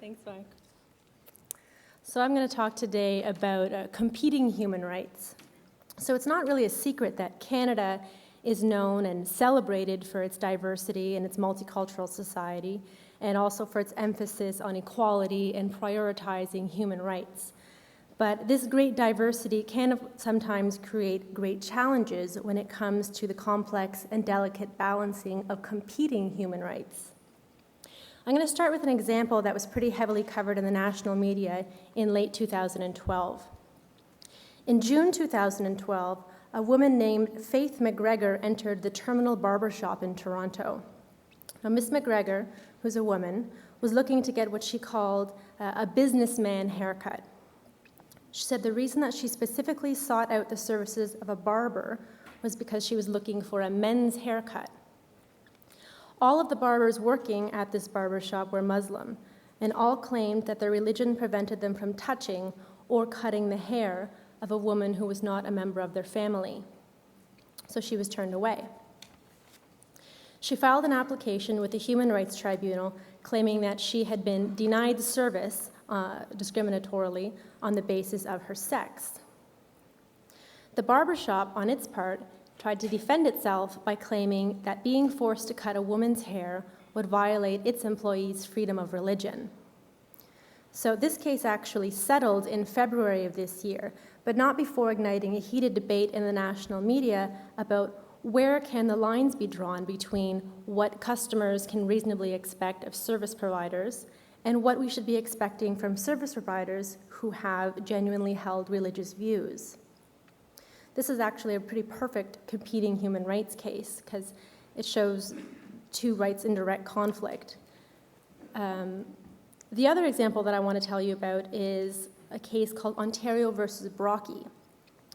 Thanks, Mark. So I'm going to talk today about competing human rights. So it's not really a secret that Canada is known and celebrated for its diversity and its multicultural society, and also for its emphasis on equality and prioritizing human rights. But this great diversity can sometimes create great challenges when it comes to the complex and delicate balancing of competing human rights. I'm going to start with an example that was pretty heavily covered in the national media in late 2012. In June 2012, a woman named Faith McGregor entered the Terminal Barbershop in Toronto. Now, Miss McGregor, who's a woman, was looking to get what she called a businessman haircut. She said the reason that she specifically sought out the services of a barber was because she was looking for a men's haircut. All of the barbers working at this barbershop were Muslim, and all claimed that their religion prevented them from touching or cutting the hair of a woman who was not a member of their family. So she was turned away. She filed an application with the Human Rights Tribunal claiming that she had been denied service discriminatorily on the basis of her sex. The barbershop, on its part, tried to defend itself by claiming that being forced to cut a woman's hair would violate its employees' freedom of religion. So this case actually settled in February of this year, but not before igniting a heated debate in the national media about where can the lines be drawn between what customers can reasonably expect of service providers and what we should be expecting from service providers who have genuinely held religious views. This is actually a pretty perfect competing human rights case because it shows two rights in direct conflict. The other example that I want to tell you about is a case called Ontario versus Brockie.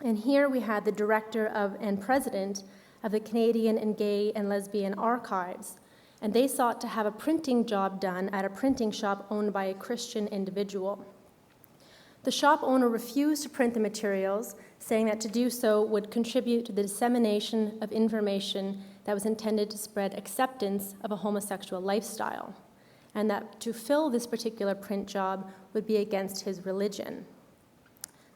And here we had the director and president of the Canadian and Gay and Lesbian Archives, and they sought to have a printing job done at a printing shop owned by a Christian individual. The shop owner refused to print the materials, saying that to do so would contribute to the dissemination of information that was intended to spread acceptance of a homosexual lifestyle, and that to fill this particular print job would be against his religion.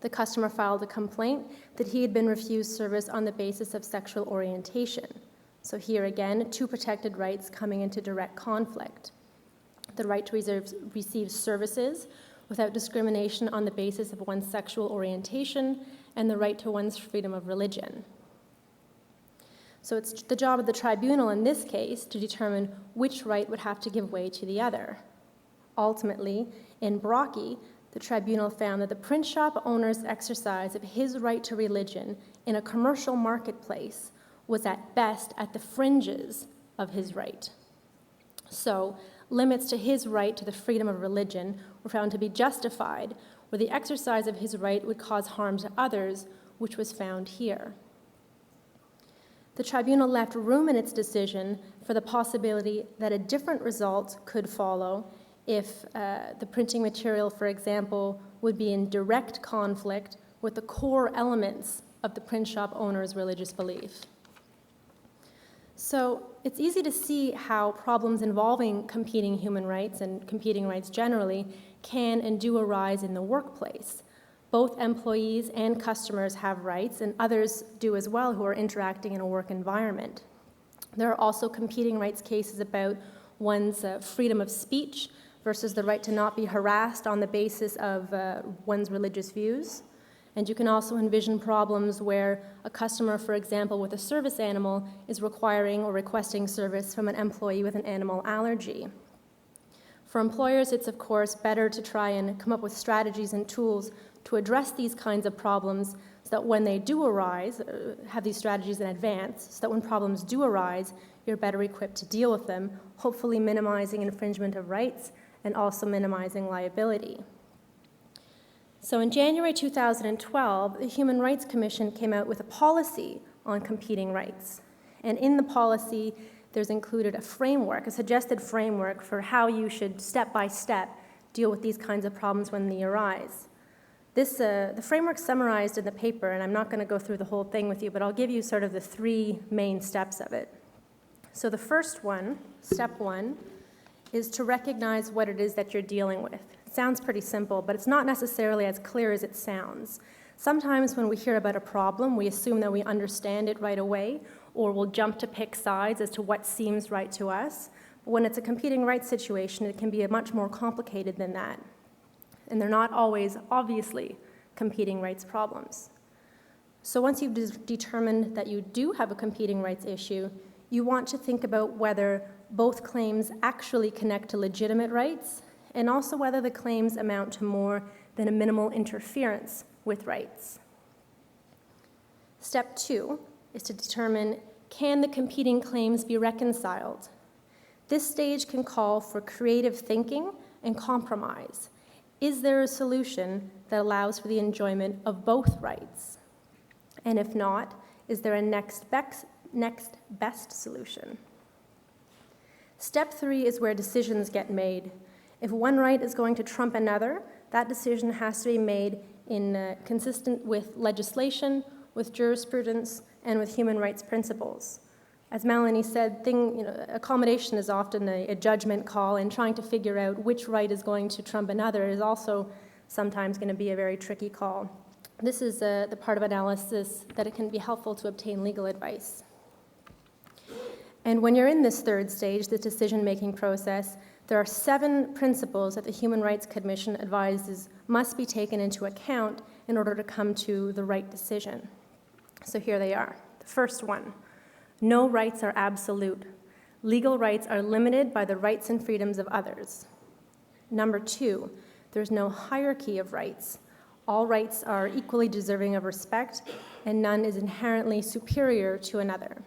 The customer filed a complaint that he had been refused service on the basis of sexual orientation. So here again, two protected rights coming into direct conflict. The right to receive services without discrimination on the basis of one's sexual orientation, and the right to one's freedom of religion. So it's the job of the tribunal in this case to determine which right would have to give way to the other. Ultimately, in Brockie, the tribunal found that the print shop owner's exercise of his right to religion in a commercial marketplace was at best at the fringes of his right. So, limits to his right to the freedom of religion were found to be justified, where the exercise of his right would cause harm to others, which was found here. The tribunal left room in its decision for the possibility that a different result could follow if the printing material, for example, would be in direct conflict with the core elements of the print shop owner's religious belief. So it's easy to see how problems involving competing human rights and competing rights generally can and do arise in the workplace. Both employees and customers have rights, and others do as well who are interacting in a work environment. There are also competing rights cases about one's freedom of speech versus the right to not be harassed on the basis of one's religious views. And you can also envision problems where a customer, for example, with a service animal is requiring or requesting service from an employee with an animal allergy. For employers, it's of course better to try and come up with strategies and tools to address these kinds of problems so that when they do arise, have these strategies in advance, so that when problems do arise, you're better equipped to deal with them, hopefully minimizing infringement of rights and also minimizing liability. So in January 2012, the Human Rights Commission came out with a policy on competing rights. And in the policy, there's included a framework, a suggested framework for how you should step by step deal with these kinds of problems when they arise. The framework's summarized in the paper, and I'm not going to go through the whole thing with you, but I'll give you sort of the three main steps of it. So the first one, step one, is to recognize what it is that you're dealing with. It sounds pretty simple, but it's not necessarily as clear as it sounds. Sometimes when we hear about a problem, we assume that we understand it right away, or we'll jump to pick sides as to what seems right to us. But when it's a competing rights situation, it can be much more complicated than that. And they're not always, obviously, competing rights problems. So once you've determined that you do have a competing rights issue, you want to think about whether both claims actually connect to legitimate rights, and also whether the claims amount to more than a minimal interference with rights. Step 2 is to determine, can the competing claims be reconciled? This stage can call for creative thinking and compromise. Is there a solution that allows for the enjoyment of both rights? And if not, is there a next best solution? Step 3 is where decisions get made. If one right is going to trump another, that decision has to be made consistent with legislation, with jurisprudence, and with human rights principles. As Melanie said, accommodation is often a judgment call, and trying to figure out which right is going to trump another is also sometimes going to be a very tricky call. This is the part of analysis that it can be helpful to obtain legal advice. And when you're in this third stage, the decision-making process, there are 7 principles that the Human Rights Commission advises must be taken into account in order to come to the right decision. So here they are. The first one, no rights are absolute. Legal rights are limited by the rights and freedoms of others. Number 2, there's no hierarchy of rights. All rights are equally deserving of respect, and none is inherently superior to another.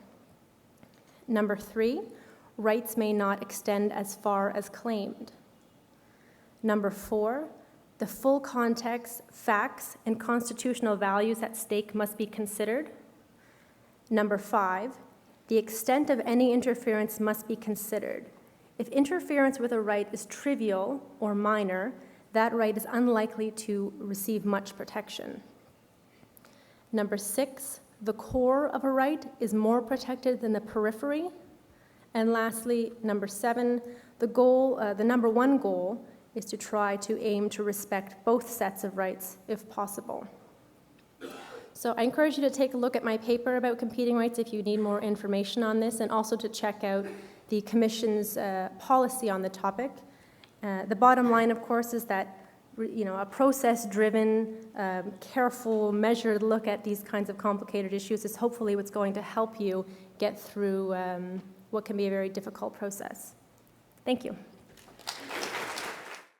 Number 3, rights may not extend as far as claimed. Number 4, the full context, facts, and constitutional values at stake must be considered. Number 5, the extent of any interference must be considered. If interference with a right is trivial or minor, that right is unlikely to receive much protection. Number 6, the core of a right is more protected than the periphery. And lastly, number 7, the number 1 goal is to try to aim to respect both sets of rights if possible. So I encourage you to take a look at my paper about competing rights if you need more information on this, and also to check out the Commission's policy on the topic. The bottom line, of course, is that a process-driven, careful, measured look at these kinds of complicated issues is hopefully what's going to help you get through what can be a very difficult process. Thank you.